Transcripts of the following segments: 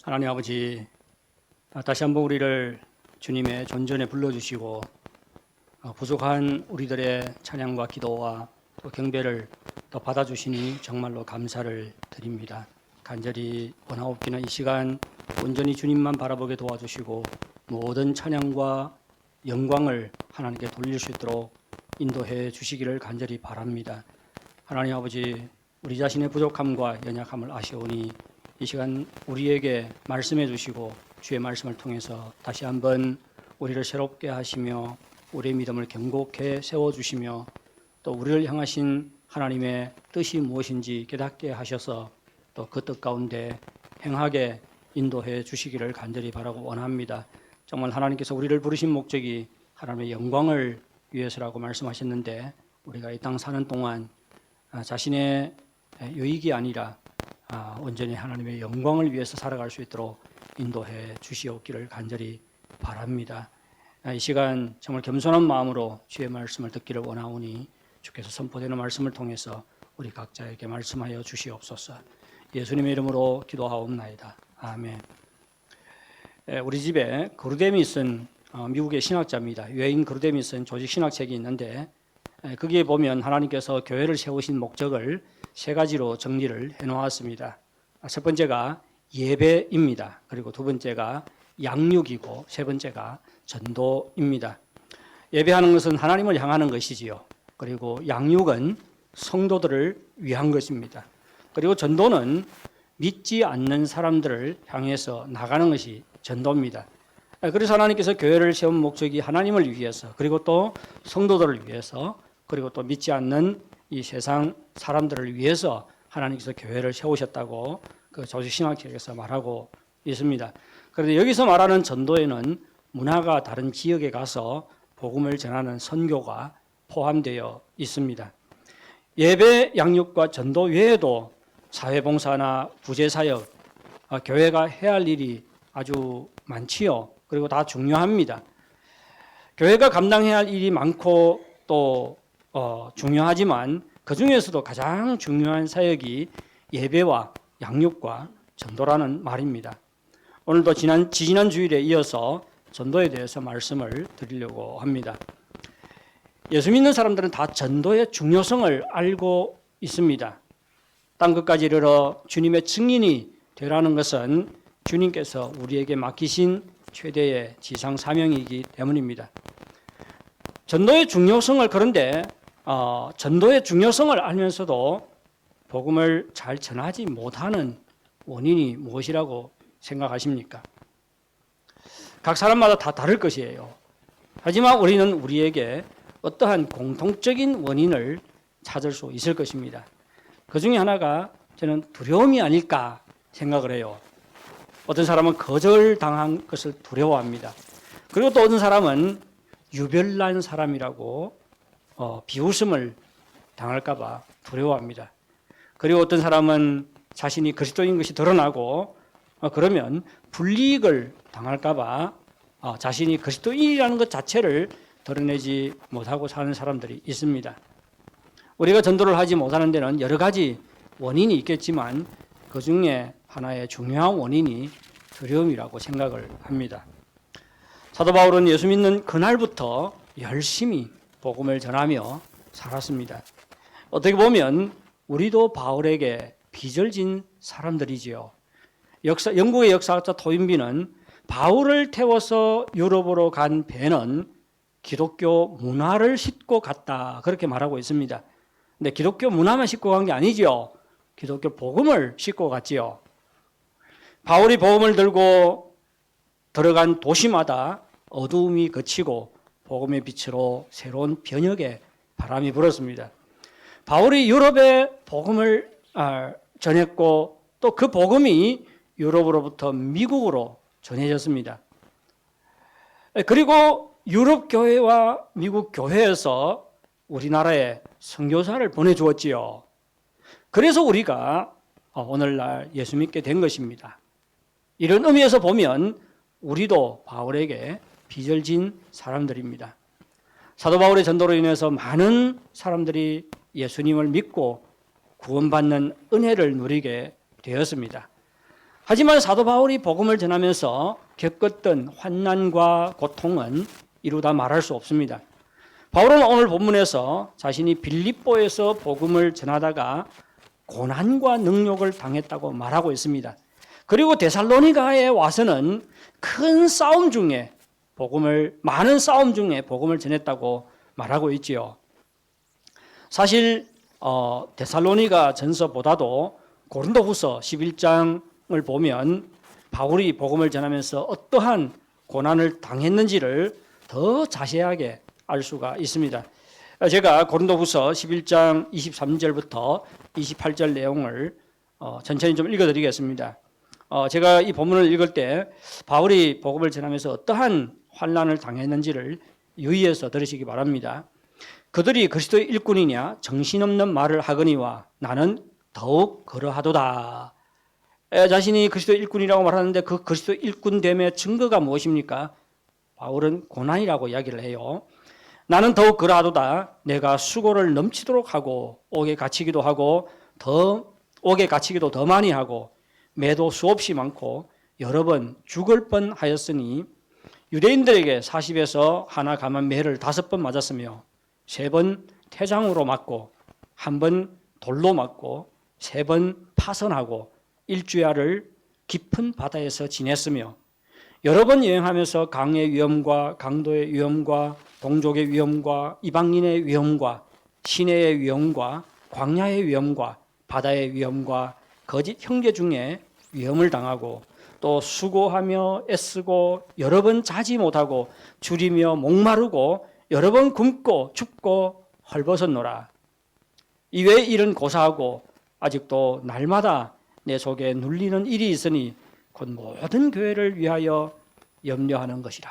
하나님 아버지, 다시 한번 우리를 주님의 존전에 불러주시고 부족한 우리들의 찬양과 기도와 또 경배를 또 받아주시니 정말로 감사를 드립니다. 간절히 원하옵기는 이 시간 온전히 주님만 바라보게 도와주시고 모든 찬양과 영광을 하나님께 돌릴 수 있도록 인도해 주시기를 간절히 바랍니다. 하나님 아버지, 우리 자신의 부족함과 연약함을 아시오니 이 시간 우리에게 말씀해 주시고 주의 말씀을 통해서 다시 한번 우리를 새롭게 하시며 우리의 믿음을 견고케 세워주시며 또 우리를 향하신 하나님의 뜻이 무엇인지 깨닫게 하셔서 또 그 뜻 가운데 행하게 인도해 주시기를 간절히 바라고 원합니다. 정말 하나님께서 우리를 부르신 목적이 하나님의 영광을 위해서라고 말씀하셨는데 우리가 이 땅 사는 동안 자신의 유익이 아니라 온전히 하나님의 영광을 위해서 살아갈 수 있도록 인도해 주시옵기를 간절히 바랍니다. 이 시간 정말 겸손한 마음으로 주의 말씀을 듣기를 원하오니 주께서 선포되는 말씀을 통해서 우리 각자에게 말씀하여 주시옵소서. 예수님의 이름으로 기도하옵나이다. 아멘. 우리 집에 그루데미 쓴 미국의 신학자입니다. 유에인 그루데미 쓴 조직 신학책이 있는데 거기에 보면 하나님께서 교회를 세우신 목적을 세 가지로 정리를 해놓았습니다. 첫 번째가 예배입니다. 그리고 두 번째가 양육이고 세 번째가 전도입니다. 예배하는 것은 하나님을 향하는 것이지요. 그리고 양육은 성도들을 위한 것입니다. 그리고 전도는 믿지 않는 사람들을 향해서 나가는 것이 전도입니다. 그래서 하나님께서 교회를 세운 목적이 하나님을 위해서 그리고 또 성도들을 위해서 그리고 또 믿지 않는 이 세상 사람들을 위해서 하나님께서 교회를 세우셨다고 그 조직신학책에서 말하고 있습니다. 그런데 여기서 말하는 전도에는 문화가 다른 지역에 가서 복음을 전하는 선교가 포함되어 있습니다. 예배, 양육과 전도 외에도 사회봉사나 부재사역, 교회가 해야 할 일이 아주 많지요. 그리고 다 중요합니다. 교회가 감당해야 할 일이 많고 또 중요하지만 그 중에서도 가장 중요한 사역이 예배와 양육과 전도라는 말입니다. 오늘도 지난 주일에 이어서 전도에 대해서 말씀을 드리려고 합니다. 예수 믿는 사람들은 다 전도의 중요성을 알고 있습니다. 땅 끝까지 이르러 주님의 증인이 되라는 것은 주님께서 우리에게 맡기신 최대의 지상 사명이기 때문입니다. 전도의 중요성을 그런데 전도의 중요성을 알면서도 복음을 잘 전하지 못하는 원인이 무엇이라고 생각하십니까? 각 사람마다 다 다를 것이에요. 하지만 우리는 우리에게 어떠한 공통적인 원인을 찾을 수 있을 것입니다. 그 중에 하나가 저는 두려움이 아닐까 생각을 해요. 어떤 사람은 거절당한 것을 두려워합니다. 그리고 또 어떤 사람은 유별난 사람이라고 비웃음을 당할까 봐 두려워합니다. 그리고 어떤 사람은 자신이 그리스도인 것이 드러나고 그러면 불이익을 당할까 봐 자신이 그리스도인이라는 것 자체를 드러내지 못하고 사는 사람들이 있습니다. 우리가 전도를 하지 못하는 데는 여러 가지 원인이 있겠지만 그 중에 하나의 중요한 원인이 두려움이라고 생각을 합니다. 사도 바울은 예수 믿는 그날부터 열심히 복음을 전하며 살았습니다. 어떻게 보면 우리도 바울에게 빚을 사람들이지요. 영국의 역사학자 토인비는 바울을 태워서 유럽으로 간 배는 기독교 문화를 싣고 갔다 그렇게 말하고 있습니다. 근데 기독교 문화만 싣고 간 게 아니지요. 기독교 복음을 싣고 갔지요. 바울이 복음을 들고 들어간 도시마다 어두움이 그치고 복음의 빛으로 새로운 변혁의 바람이 불었습니다. 바울이 유럽에 복음을 전했고 또 그 복음이 유럽으로부터 미국으로 전해졌습니다. 그리고 유럽 교회와 미국 교회에서 우리나라에 선교사를 보내주었지요. 그래서 우리가 오늘날 예수 믿게 된 것입니다. 이런 의미에서 보면 우리도 바울에게 빚을 진 사람들입니다. 사도 바울의 전도로 인해서 많은 사람들이 예수님을 믿고 구원받는 은혜를 누리게 되었습니다. 하지만 사도 바울이 복음을 전하면서 겪었던 환난과 고통은 이루다 말할 수 없습니다. 바울은 오늘 본문에서 자신이 빌립보에서 복음을 전하다가 고난과 능욕을 당했다고 말하고 있습니다. 그리고 데살로니가에 와서는 큰 싸움 중에 많은 싸움 중에 복음을 전했다고 말하고 있지요. 사실 데살로니가 전서보다도 고린도후서 11장을 보면 바울이 복음을 전하면서 어떠한 고난을 당했는지를 더 자세하게 알 수가 있습니다. 제가 고린도후서 11장 23절부터 28절 내용을 천천히 좀 읽어드리겠습니다. 제가 이 본문을 읽을 때 바울이 복음을 전하면서 어떠한 환난을 당했는지를 유의해서 들으시기 바랍니다. 그들이 그리스도의 일꾼이냐 정신없는 말을 하거니와 나는 더욱 그러하도다. 자신이 그리스도의 일꾼이라고 말하는데 그 그리스도의 일꾼됨의 증거가 무엇입니까? 바울은 고난이라고 이야기를 해요. 나는 더욱 그러하도다. 내가 수고를 넘치도록 하고 옥에 갇히기도 더 많이 하고 매도 수없이 많고 여러 번 죽을 뻔하였으니 유대인들에게 40에서 하나 감한 매를 5번 맞았으며 3번 태장으로 맞고 1번 돌로 맞고 3번 파선하고 일주야를 깊은 바다에서 지냈으며 여러 번 여행하면서 강의 위험과 강도의 위험과 동족의 위험과 이방인의 위험과 시내의 위험과 광야의 위험과 바다의 위험과 거짓 형제 중에 위험을 당하고 또 수고하며 애쓰고 여러 번 자지 못하고 줄이며 목마르고 여러 번 굶고 춥고 헐벗었노라. 이외에 일은 고사하고 아직도 날마다 내 속에 눌리는 일이 있으니 곧 모든 교회를 위하여 염려하는 것이라.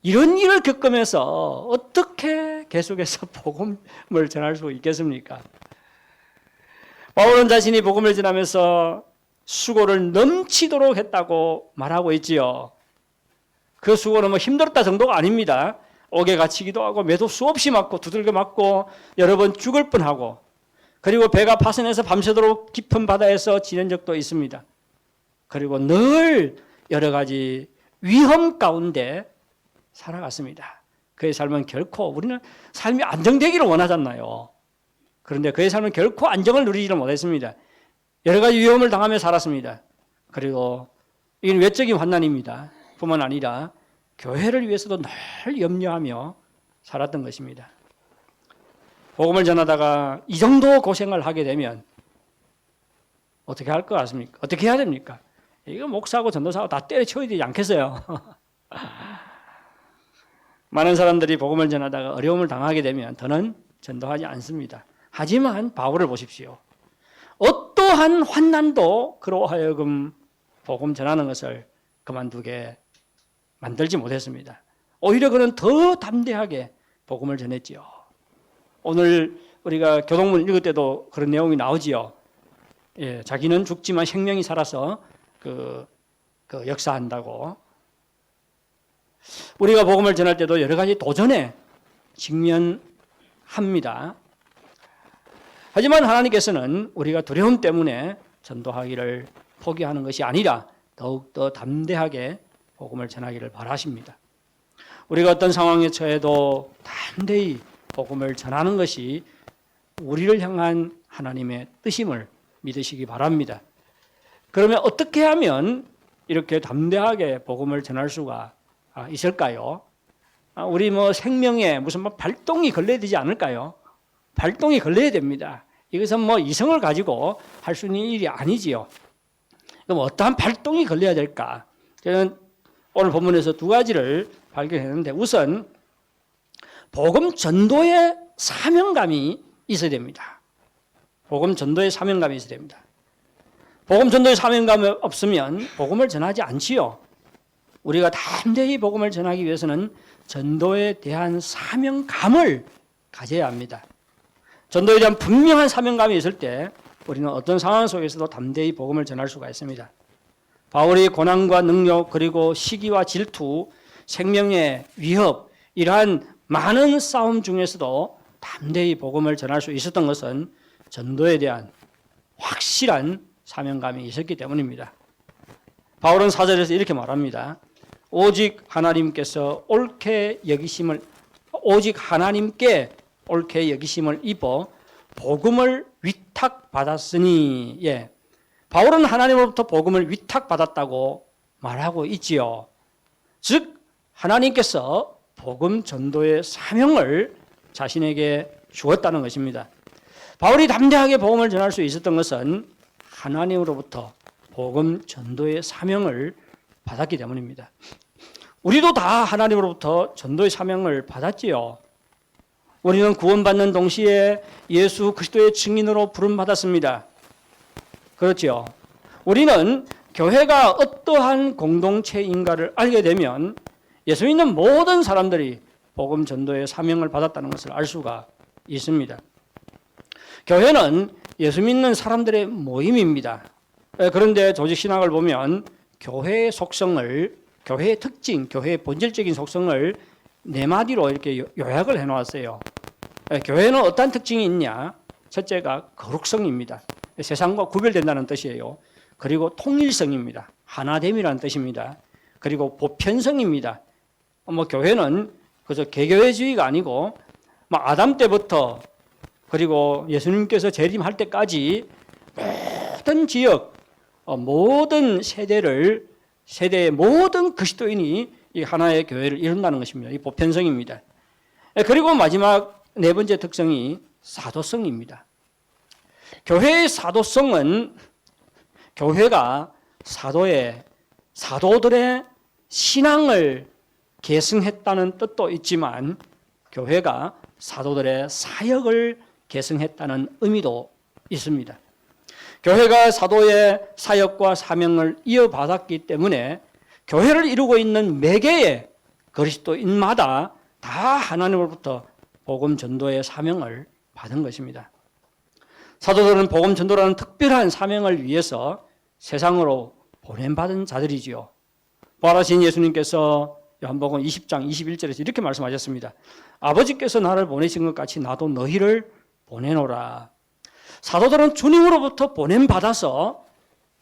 이런 일을 겪으면서 어떻게 계속해서 복음을 전할 수 있겠습니까? 바울은 자신이 복음을 전하면서 수고를 넘치도록 했다고 말하고 있지요. 그 수고는 힘들었다 정도가 아닙니다. 옥에 갇히기도 하고 매도 수없이 맞고 두들겨 맞고 여러 번 죽을 뻔하고 그리고 배가 파선해서 밤새도록 깊은 바다에서 지낸 적도 있습니다. 그리고 늘 여러 가지 위험 가운데 살아갔습니다. 그의 삶은 결코 우리는 삶이 안정되기를 원하잖아요. 그런데 그의 삶은 결코 안정을 누리지를 못했습니다. 여러 가지 위험을 당하며 살았습니다. 그리고 이건 외적인 환난입니다. 뿐만 아니라 교회를 위해서도 늘 염려하며 살았던 것입니다. 복음을 전하다가 이 정도 고생을 하게 되면 어떻게 할 것 같습니까? 어떻게 해야 됩니까? 이거 목사하고 전도사하고 다 때려쳐야 되지 않겠어요? 많은 사람들이 복음을 전하다가 어려움을 당하게 되면 더는 전도하지 않습니다. 하지만 바울을 보십시오. 어떠한 환난도 그로 하여금 복음 전하는 것을 그만두게 만들지 못했습니다. 오히려 그는 더 담대하게 복음을 전했지요. 오늘 우리가 교동문 읽을 때도 그런 내용이 나오지요. 예, 자기는 죽지만 생명이 살아서 그 역사한다고. 우리가 복음을 전할 때도 여러 가지 도전에 직면합니다. 하지만 하나님께서는 우리가 두려움 때문에 전도하기를 포기하는 것이 아니라 더욱더 담대하게 복음을 전하기를 바라십니다. 우리가 어떤 상황에 처해도 담대히 복음을 전하는 것이 우리를 향한 하나님의 뜻임을 믿으시기 바랍니다. 그러면 어떻게 하면 이렇게 담대하게 복음을 전할 수가 있을까요? 우리 생명에 무슨 발동이 걸려야 되지 않을까요? 발동이 걸려야 됩니다. 이것은 이성을 가지고 할 수 있는 일이 아니지요. 그럼 어떠한 발동이 걸려야 될까? 저는 오늘 본문에서 2가지를 발견했는데 우선 복음 전도의 사명감이 있어야 됩니다. 복음 전도의 사명감이 있어야 됩니다. 복음 전도의 사명감이 없으면 복음을 전하지 않지요. 우리가 담대히 복음을 전하기 위해서는 전도에 대한 사명감을 가져야 합니다. 전도에 대한 분명한 사명감이 있을 때 우리는 어떤 상황 속에서도 담대히 복음을 전할 수가 있습니다. 바울이 고난과 능력 그리고 시기와 질투, 생명의 위협 이러한 많은 싸움 중에서도 담대히 복음을 전할 수 있었던 것은 전도에 대한 확실한 사명감이 있었기 때문입니다. 바울은 4절에서 이렇게 말합니다. 오직 하나님께 옳게 여기심을 입어 복음을 위탁받았으니, 바울은 하나님으로부터 복음을 위탁받았다고 말하고 있지요. 즉 하나님께서 복음 전도의 사명을 자신에게 주었다는 것입니다. 바울이 담대하게 복음을 전할 수 있었던 것은 하나님으로부터 복음 전도의 사명을 받았기 때문입니다. 우리도 다 하나님으로부터 전도의 사명을 받았지요. 우리는 구원받는 동시에 예수 그리스도의 증인으로 부름받았습니다. 그렇죠. 우리는 교회가 어떠한 공동체인가를 알게 되면 예수 믿는 모든 사람들이 복음 전도의 사명을 받았다는 것을 알 수가 있습니다. 교회는 예수 믿는 사람들의 모임입니다. 그런데 조직신학을 보면 교회의 속성을, 교회의 특징, 교회의 본질적인 속성을 네 마디로 이렇게 요약을 해놓았어요. 교회는 어떤 특징이 있냐? 첫째가 거룩성입니다. 세상과 구별된다는 뜻이에요. 그리고 통일성입니다. 하나됨이라는 뜻입니다. 그리고 보편성입니다. 교회는 그저 개교회주의가 아니고 아담 때부터 그리고 예수님께서 재림할 때까지 모든 지역, 모든 세대의 모든 그리스도인이 이 하나의 교회를 이룬다는 것입니다. 이 보편성입니다. 그리고 마지막 네 번째 특성이 사도성입니다. 교회의 사도성은 교회가 사도들의 신앙을 계승했다는 뜻도 있지만 교회가 사도들의 사역을 계승했다는 의미도 있습니다. 교회가 사도의 사역과 사명을 이어받았기 때문에 교회를 이루고 있는 매개의 그리스도인마다 다 하나님으로부터 복음 전도의 사명을 받은 것입니다. 사도들은 복음 전도라는 특별한 사명을 위해서 세상으로 보냄받은 자들이지요. 부활하신 예수님께서 요한복음 20장 21절에서 이렇게 말씀하셨습니다. 아버지께서 나를 보내신 것 같이 나도 너희를 보내노라. 사도들은 주님으로부터 보냄받아서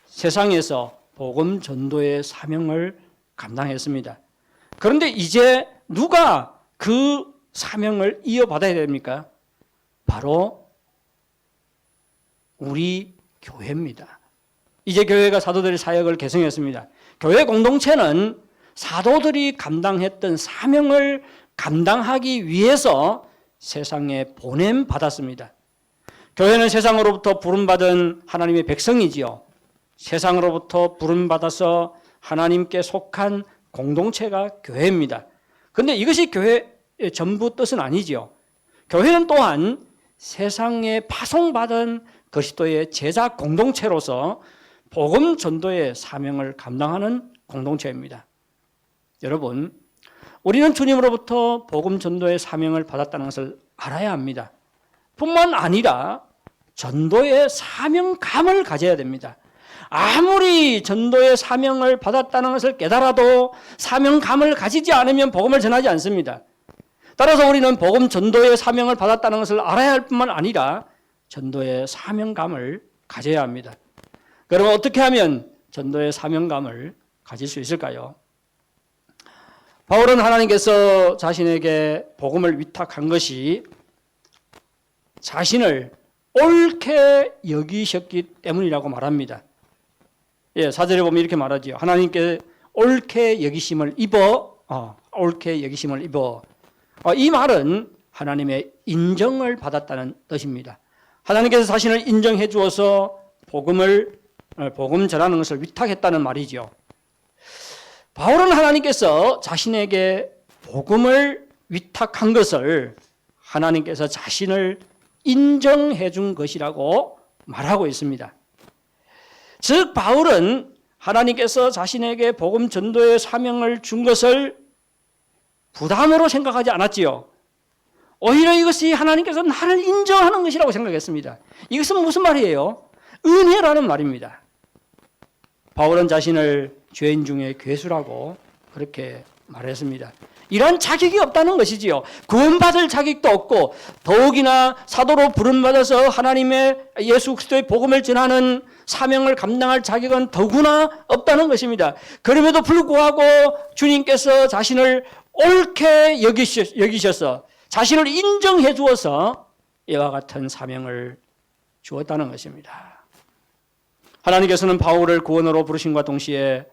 세상에서 복음 전도의 사명을 감당했습니다. 그런데 이제 누가 그 사명을 이어받아야 됩니까? 바로 우리 교회입니다. 이제 교회가 사도들의 사역을 계승했습니다. 교회 공동체는 사도들이 감당했던 사명을 감당하기 위해서 세상에 보냄받았습니다. 교회는 세상으로부터 부름받은 하나님의 백성이지요. 세상으로부터 부름받아서 하나님께 속한 공동체가 교회입니다. 그런데 이것이 교회의 전부 뜻은 아니지요. 교회는 또한 세상에 파송받은 그리스도의 제자 공동체로서 복음 전도의 사명을 감당하는 공동체입니다. 여러분, 우리는 주님으로부터 복음 전도의 사명을 받았다는 것을 알아야 합니다. 뿐만 아니라 전도의 사명감을 가져야 됩니다. 아무리 전도의 사명을 받았다는 것을 깨달아도 사명감을 가지지 않으면 복음을 전하지 않습니다. 따라서 우리는 복음 전도의 사명을 받았다는 것을 알아야 할 뿐만 아니라 전도의 사명감을 가져야 합니다. 그러면 어떻게 하면 전도의 사명감을 가질 수 있을까요? 바울은 하나님께서 자신에게 복음을 위탁한 것이 자신을 옳게 여기셨기 때문이라고 말합니다. 4절에 보면 이렇게 말하지요. 하나님께 옳게 여기심을 입어, 이 말은 하나님의 인정을 받았다는 뜻입니다. 하나님께서 자신을 인정해 주어서 복음 전하는 것을 위탁했다는 말이죠. 바울은 하나님께서 자신에게 복음을 위탁한 것을 하나님께서 자신을 인정해 준 것이라고 말하고 있습니다. 즉 바울은 하나님께서 자신에게 복음 전도의 사명을 준 것을 부담으로 생각하지 않았지요. 오히려 이것이 하나님께서 나를 인정하는 것이라고 생각했습니다. 이것은 무슨 말이에요? 은혜라는 말입니다. 바울은 자신을 죄인 중에 괴수라고 그렇게 말했습니다. 이런 자격이 없다는 것이지요. 구원받을 자격도 없고 더욱이나 사도로 부름받아서 하나님의 예수 그리스도의 복음을 전하는 사명을 감당할 자격은 더구나 없다는 것입니다. 그럼에도 불구하고 주님께서 자신을 옳게 여기셔서 자신을 인정해 주어서 이와 같은 사명을 주었다는 것입니다. 하나님께서는 바울을 구원으로 부르심과 동시에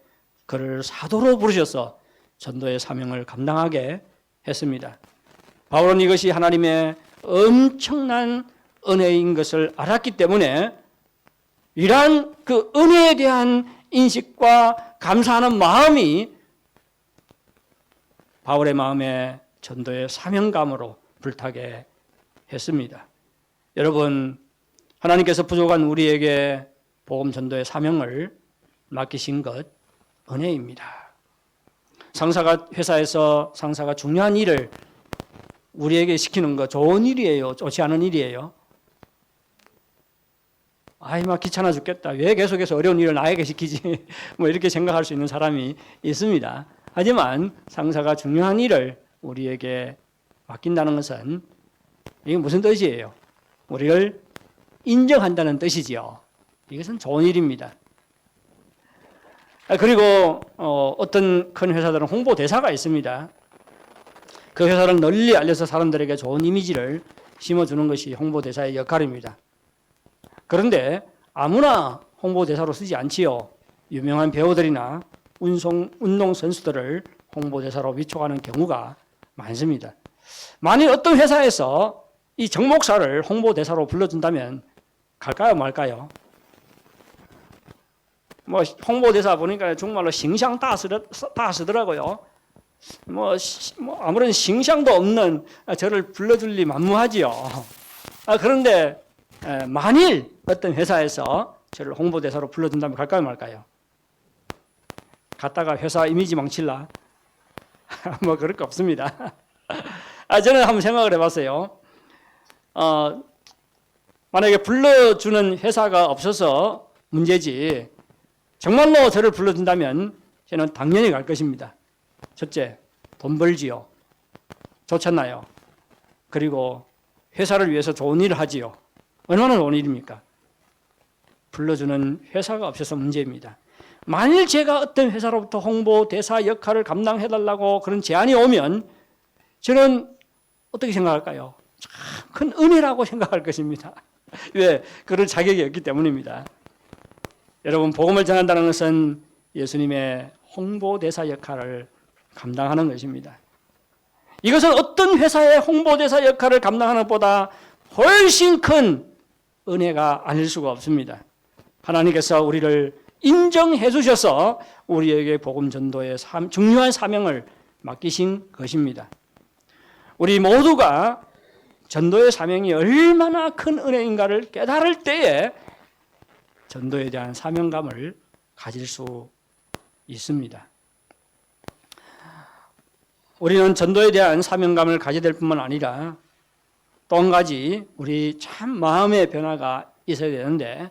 그를 사도로 부르셔서 전도의 사명을 감당하게 했습니다. 바울은 이것이 하나님의 엄청난 은혜인 것을 알았기 때문에 이러한 그 은혜에 대한 인식과 감사하는 마음이 바울의 마음에 전도의 사명감으로 불타게 했습니다. 여러분, 하나님께서 부족한 우리에게 복음 전도의 사명을 맡기신 것 은혜입니다. 회사에서 상사가 중요한 일을 우리에게 시키는 거 좋은 일이에요? 좋지 않은 일이에요? 막 귀찮아 죽겠다. 왜 계속해서 어려운 일을 나에게 시키지? 뭐 이렇게 생각할 수 있는 사람이 있습니다. 하지만 상사가 중요한 일을 우리에게 맡긴다는 것은 이게 무슨 뜻이에요? 우리를 인정한다는 뜻이지요. 이것은 좋은 일입니다. 그리고 어떤 큰 회사들은 홍보대사가 있습니다. 그 회사를 널리 알려서 사람들에게 좋은 이미지를 심어주는 것이 홍보대사의 역할입니다. 그런데 아무나 홍보대사로 쓰지 않지요. 유명한 배우들이나 운동선수들을 홍보대사로 위촉하는 경우가 많습니다. 만일 어떤 회사에서 이 정 목사를 홍보대사로 불러준다면 갈까요 말까요? 뭐 홍보대사 보니까 정말로 싱샹 다 쓰더라고요. 아무런 싱샹도 없는 저를 불러줄 리 만무하지요. 그런데 만일 어떤 회사에서 저를 홍보대사로 불러준다면 갈까요 말까요? 갔다가 회사 이미지 망칠라? 뭐 그럴 거 없습니다. 저는 한번 생각을 해봤어요. 만약에 불러주는 회사가 없어서 문제지 정말로 저를 불러준다면 저는 당연히 갈 것입니다. 첫째, 돈 벌지요. 좋잖아요. 그리고 회사를 위해서 좋은 일을 하지요. 얼마나 좋은 일입니까? 불러주는 회사가 없어서 문제입니다. 만일 제가 어떤 회사로부터 홍보대사 역할을 감당해달라고 그런 제안이 오면 저는 어떻게 생각할까요? 참 큰 은혜라고 생각할 것입니다. 왜? 그럴 자격이 없기 때문입니다. 여러분, 복음을 전한다는 것은 예수님의 홍보대사 역할을 감당하는 것입니다. 이것은 어떤 회사의 홍보대사 역할을 감당하는 것보다 훨씬 큰 은혜가 아닐 수가 없습니다. 하나님께서 우리를 인정해 주셔서 우리에게 복음 전도의 중요한 사명을 맡기신 것입니다. 우리 모두가 전도의 사명이 얼마나 큰 은혜인가를 깨달을 때에 전도에 대한 사명감을 가질 수 있습니다. 우리는 전도에 대한 사명감을 가져야 될 뿐만 아니라 또 한 가지 우리 참 마음의 변화가 있어야 되는데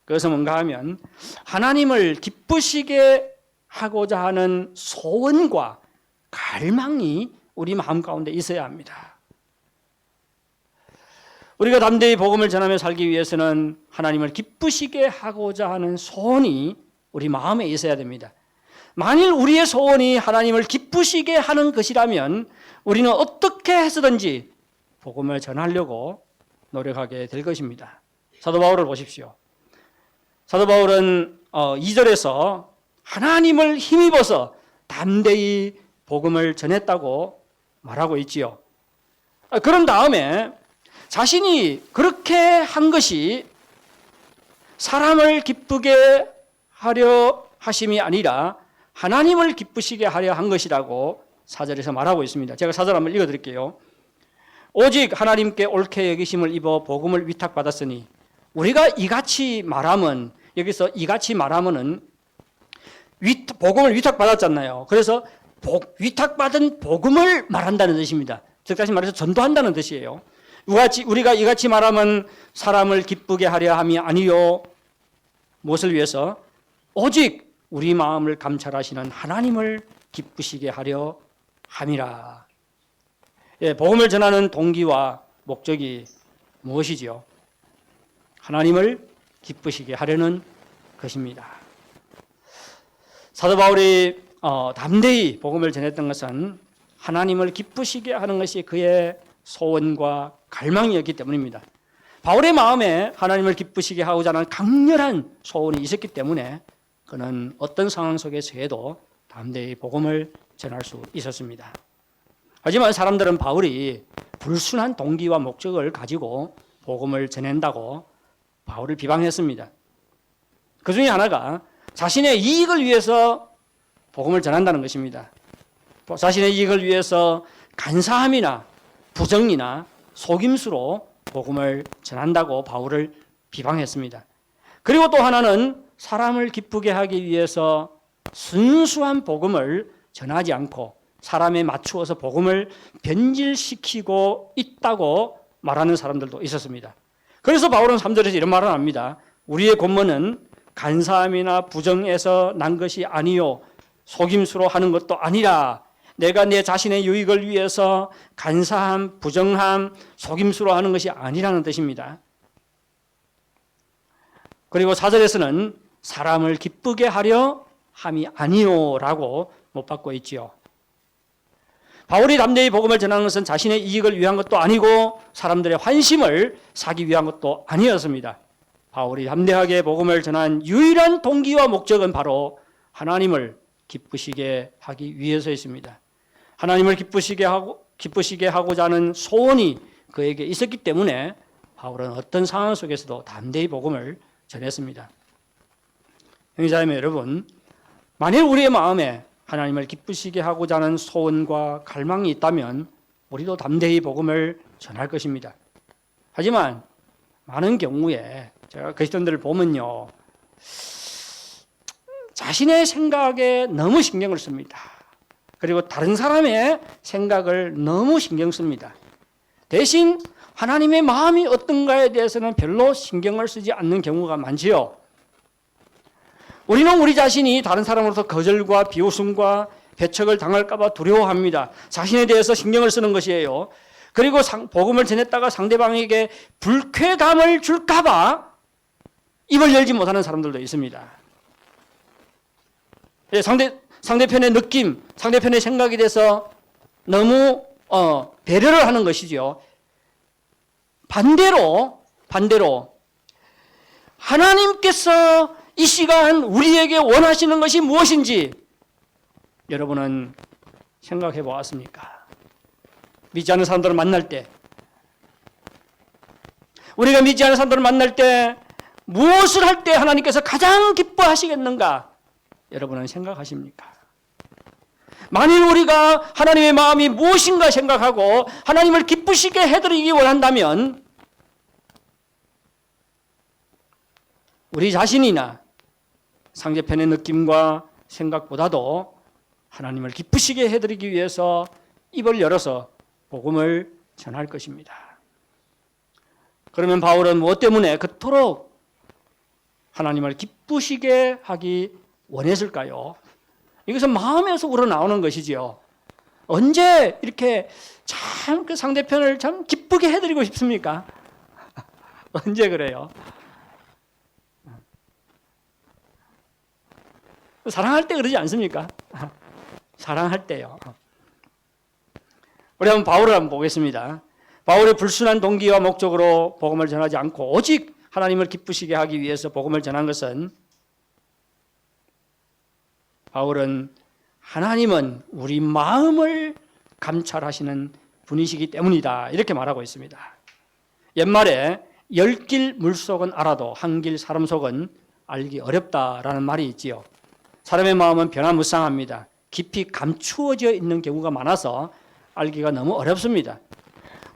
그것은 뭔가 하면 하나님을 기쁘시게 하고자 하는 소원과 갈망이 우리 마음 가운데 있어야 합니다. 우리가 담대히 복음을 전하며 살기 위해서는 하나님을 기쁘시게 하고자 하는 소원이 우리 마음에 있어야 됩니다. 만일 우리의 소원이 하나님을 기쁘시게 하는 것이라면 우리는 어떻게 해서든지 복음을 전하려고 노력하게 될 것입니다. 사도 바울을 보십시오. 사도 바울은 2절에서 하나님을 힘입어서 담대히 복음을 전했다고 말하고 있지요. 그런 다음에 자신이 그렇게 한 것이 사람을 기쁘게 하려 하심이 아니라 하나님을 기쁘시게 하려 한 것이라고 4절에서 말하고 있습니다. 제가 4절 한번 읽어드릴게요. 오직 하나님께 옳게 여기심을 입어 복음을 위탁받았으니 우리가 이같이 말하면 여기서 이같이 말하면은 복음을 위탁받았잖아요. 그래서 위탁받은 복음을 말한다는 뜻입니다. 즉 다시 말해서 전도한다는 뜻이에요. 우리가 이같이 말하면 사람을 기쁘게 하려 함이 아니요. 무엇을 위해서? 오직 우리 마음을 감찰하시는 하나님을 기쁘시게 하려 함이라. 예, 복음을 전하는 동기와 목적이 무엇이지요? 하나님을 기쁘시게 하려는 것입니다. 사도 바울이 담대히 복음을 전했던 것은 하나님을 기쁘시게 하는 것이 그의 소원과 갈망이었기 때문입니다. 바울의 마음에 하나님을 기쁘시게 하고자 하는 강렬한 소원이 있었기 때문에 그는 어떤 상황 속에서도 담대히 복음을 전할 수 있었습니다. 하지만 사람들은 바울이 불순한 동기와 목적을 가지고 복음을 전한다고 바울을 비방했습니다. 그 중에 하나가 자신의 이익을 위해서 복음을 전한다는 것입니다. 자신의 이익을 위해서 간사함이나 부정이나 속임수로 복음을 전한다고 바울을 비방했습니다. 그리고 또 하나는 사람을 기쁘게 하기 위해서 순수한 복음을 전하지 않고 사람에 맞추어서 복음을 변질시키고 있다고 말하는 사람들도 있었습니다. 그래서 바울은 3절에서 이런 말을 합니다. 우리의 권모는 간사함이나 부정에서 난 것이 아니요 속임수로 하는 것도 아니라 내가 내 자신의 유익을 위해서 간사함, 부정함, 속임수로 하는 것이 아니라는 뜻입니다. 그리고 4절에서는 사람을 기쁘게 하려 함이 아니요라고 못 받고 있지요. 바울이 담대히 복음을 전하는 것은 자신의 이익을 위한 것도 아니고 사람들의 환심을 사기 위한 것도 아니었습니다. 바울이 담대하게 복음을 전한 유일한 동기와 목적은 바로 하나님을 기쁘시게 하기 위해서였습니다. 하나님을 기쁘시게 하고자 하는 소원이 그에게 있었기 때문에 바울은 어떤 상황 속에서도 담대히 복음을 전했습니다. 형제자매 여러분, 만일 우리의 마음에 하나님을 기쁘시게 하고자 하는 소원과 갈망이 있다면 우리도 담대히 복음을 전할 것입니다. 하지만 많은 경우에 제가 그리스도인들을 보면요, 자신의 생각에 너무 신경을 씁니다. 그리고 다른 사람의 생각을 너무 신경 씁니다. 대신 하나님의 마음이 어떤가에 대해서는 별로 신경을 쓰지 않는 경우가 많지요. 우리는 우리 자신이 다른 사람으로부터 거절과 비웃음과 배척을 당할까 봐 두려워합니다. 자신에 대해서 신경을 쓰는 것이에요. 그리고 복음을 전했다가 상대방에게 불쾌감을 줄까 봐 입을 열지 못하는 사람들도 있습니다. 상대편의 느낌, 상대편의 생각에 대해서 너무 배려를 하는 것이죠. 반대로 하나님께서 이 시간 우리에게 원하시는 것이 무엇인지 여러분은 생각해 보았습니까? 믿지 않는 사람들을 만날 때, 우리가 믿지 않는 사람들을 만날 때 무엇을 할 때 하나님께서 가장 기뻐하시겠는가? 여러분은 생각하십니까? 만일 우리가 하나님의 마음이 무엇인가 생각하고 하나님을 기쁘시게 해드리기 원한다면 우리 자신이나 상대편의 느낌과 생각보다도 하나님을 기쁘시게 해드리기 위해서 입을 열어서 복음을 전할 것입니다. 그러면 바울은 무엇 때문에 그토록 하나님을 기쁘시게 하기 원했을까요? 이것은 마음에서 우러나오는 것이지요. 언제 이렇게 참 그 상대편을 참 기쁘게 해드리고 싶습니까? 언제 그래요? 사랑할 때 그러지 않습니까? 사랑할 때요. 우리 한번 바울을 한번 보겠습니다. 바울의 불순한 동기와 목적으로 복음을 전하지 않고 오직 하나님을 기쁘시게 하기 위해서 복음을 전한 것은 바울은 하나님은 우리 마음을 감찰하시는 분이시기 때문이다. 이렇게 말하고 있습니다. 옛말에 10길 물속은 알아도 한 길 사람 속은 알기 어렵다라는 말이 있지요. 사람의 마음은 변화무쌍합니다. 깊이 감추어져 있는 경우가 많아서 알기가 너무 어렵습니다.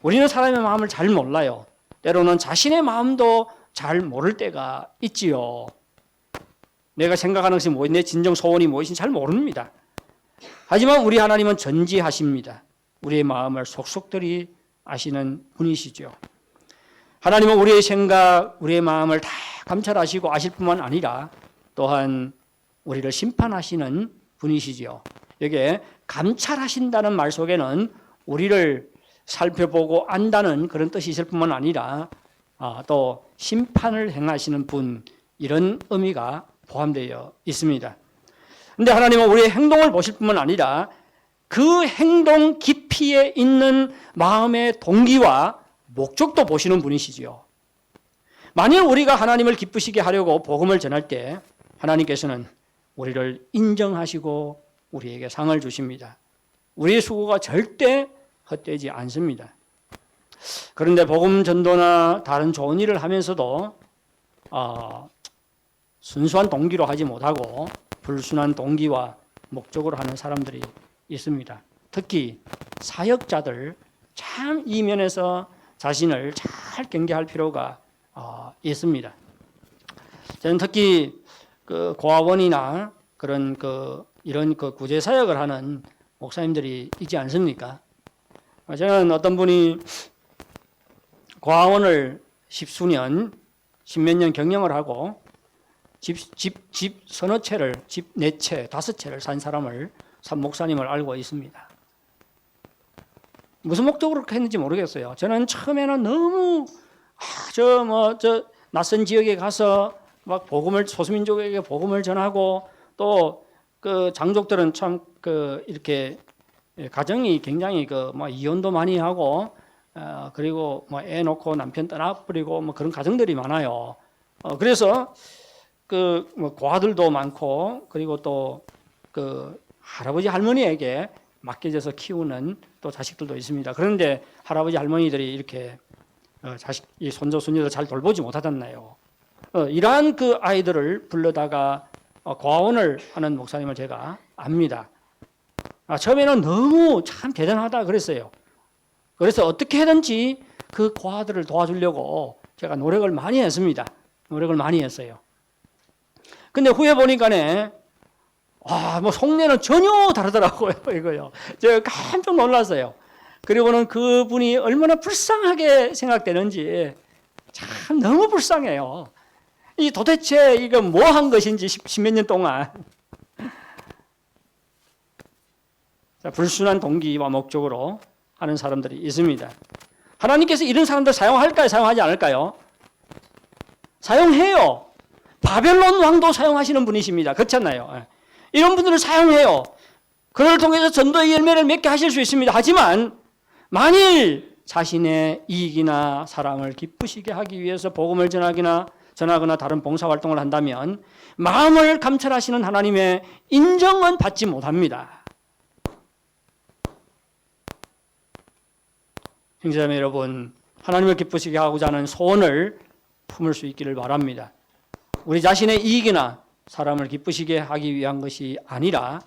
우리는 사람의 마음을 잘 몰라요. 때로는 자신의 마음도 잘 모를 때가 있지요. 내가 생각하는 것이 무엇인지, 내 진정 소원이 무엇인지 잘 모릅니다. 하지만 우리 하나님은 전지하십니다. 우리의 마음을 속속들이 아시는 분이시죠. 하나님은 우리의 생각, 우리의 마음을 다 감찰하시고 아실 뿐만 아니라 또한 우리를 심판하시는 분이시지요. 여기에 감찰하신다는 말 속에는 우리를 살펴보고 안다는 그런 뜻이 있을 뿐만 아니라 또 심판을 행하시는 분, 이런 의미가 포함되어 있습니다. 그런데 하나님은 우리의 행동을 보실 뿐만 아니라 그 행동 깊이에 있는 마음의 동기와 목적도 보시는 분이시지요. 만일 우리가 하나님을 기쁘시게 하려고 복음을 전할 때 하나님께서는 우리를 인정하시고 우리에게 상을 주십니다. 우리의 수고가 절대 헛되지 않습니다. 그런데 복음 전도나 다른 좋은 일을 하면서도 순수한 동기로 하지 못하고 불순한 동기와 목적으로 하는 사람들이 있습니다. 특히 사역자들 참 이 면에서 자신을 잘 경계할 필요가 있습니다. 저는 특히 그 고아원이나 그런 이런 구제 사역을 하는 목사님들이 있지 않습니까? 저는 어떤 분이 고아원을 십몇 년 경영을 하고 집 서너 채를, 집 4채, 5채를 산 목사님을 알고 있습니다. 무슨 목적으로 그렇게 했는지 모르겠어요. 저는 처음에는 너무 낯선 지역에 가서 막 소수민족에게 복음을 전하고 또 그 장족들은 참 이렇게 가정이 굉장히 이혼도 많이 하고 그리고 애 놓고 남편 떠나버리고 그런 가정들이 많아요. 그래서 고아들도 많고 그리고 또 할아버지 할머니에게 맡겨져서 키우는 또 자식들도 있습니다. 그런데 할아버지 할머니들이 이렇게 이 손자 손녀들 잘 돌보지 못하잖아요. 이러한 그 아이들을 불러다가 고아원을 하는 목사님을 제가 압니다. 처음에는 너무 참 대단하다 그랬어요. 그래서 어떻게 해든지 그 고아들을 도와주려고 제가 노력을 많이 했습니다. 노력을 많이 했어요. 근데 후에 보니까네 속내는 전혀 다르더라고요. 이거요. 제가 깜짝 놀랐어요. 그리고는 그분이 얼마나 불쌍하게 생각되는지 참 너무 불쌍해요. 이 도대체 이거 뭐 한 것인지 십몇 년 동안. 불순한 동기와 목적으로 하는 사람들이 있습니다. 하나님께서 이런 사람들 사용할까요? 사용하지 않을까요? 사용해요. 바벨론 왕도 사용하시는 분이십니다. 그렇지 않나요? 이런 분들을 사용해요. 그를 통해서 전도의 열매를 맺게 하실 수 있습니다. 하지만 만일 자신의 이익이나 사람을 기쁘시게 하기 위해서 복음을 전하거나 다른 봉사활동을 한다면 마음을 감찰하시는 하나님의 인정은 받지 못합니다. 형제자매 여러분, 하나님을 기쁘시게 하고자 하는 소원을 품을 수 있기를 바랍니다. 우리 자신의 이익이나 사람을 기쁘시게 하기 위한 것이 아니라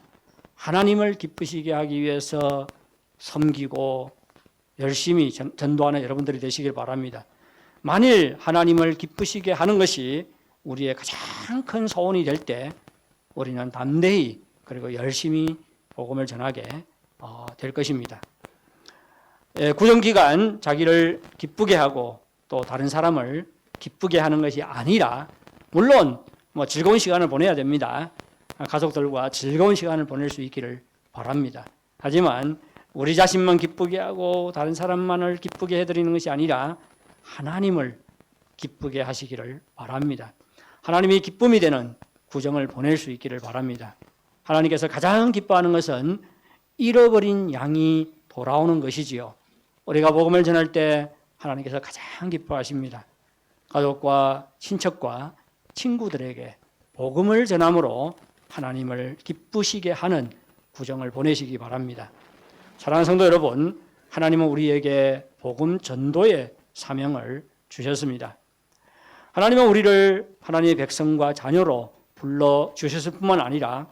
하나님을 기쁘시게 하기 위해서 섬기고 열심히 전도하는 여러분들이 되시길 바랍니다. 만일 하나님을 기쁘시게 하는 것이 우리의 가장 큰 소원이 될 때 우리는 담대히 그리고 열심히 복음을 전하게 될 것입니다. 구정기간 자기를 기쁘게 하고 또 다른 사람을 기쁘게 하는 것이 아니라 물론 즐거운 시간을 보내야 됩니다. 가족들과 즐거운 시간을 보낼 수 있기를 바랍니다. 하지만 우리 자신만 기쁘게 하고 다른 사람만을 기쁘게 해드리는 것이 아니라 하나님을 기쁘게 하시기를 바랍니다. 하나님이 기쁨이 되는 구정을 보낼 수 있기를 바랍니다. 하나님께서 가장 기뻐하는 것은 잃어버린 양이 돌아오는 것이지요. 우리가 복음을 전할 때 하나님께서 가장 기뻐하십니다. 가족과 친척과 친구들에게 복음을 전함으로 하나님을 기쁘시게 하는 구정을 보내시기 바랍니다. 사랑하는 성도 여러분, 하나님은 우리에게 복음 전도의 사명을 주셨습니다. 하나님은 우리를 하나님의 백성과 자녀로 불러주셨을 뿐만 아니라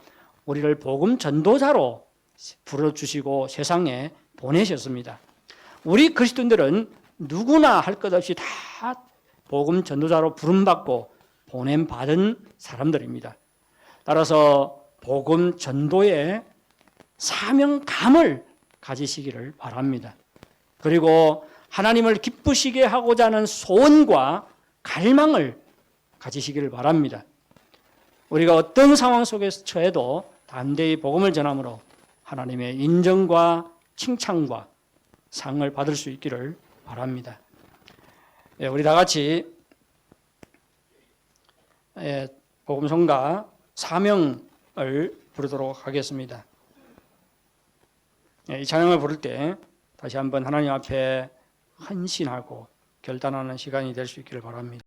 우리를 복음 전도자로 불러주시고 세상에 보내셨습니다. 우리 그리스도인들은 누구나 할 것 없이 다 복음 전도자로 부름받고 보냄받은 사람들입니다. 따라서 복음 전도의 사명감을 가지시기를 바랍니다. 그리고 하나님을 기쁘시게 하고자 하는 소원과 갈망을 가지시기를 바랍니다. 우리가 어떤 상황 속에 처해도 담대히 복음을 전함으로 하나님의 인정과 칭찬과 상을 받을 수 있기를 바랍니다. 우리 다 같이 복음성가 사명을 부르도록 하겠습니다. 이 찬양을 부를 때 다시 한번 하나님 앞에 헌신하고 결단하는 시간이 될 수 있기를 바랍니다.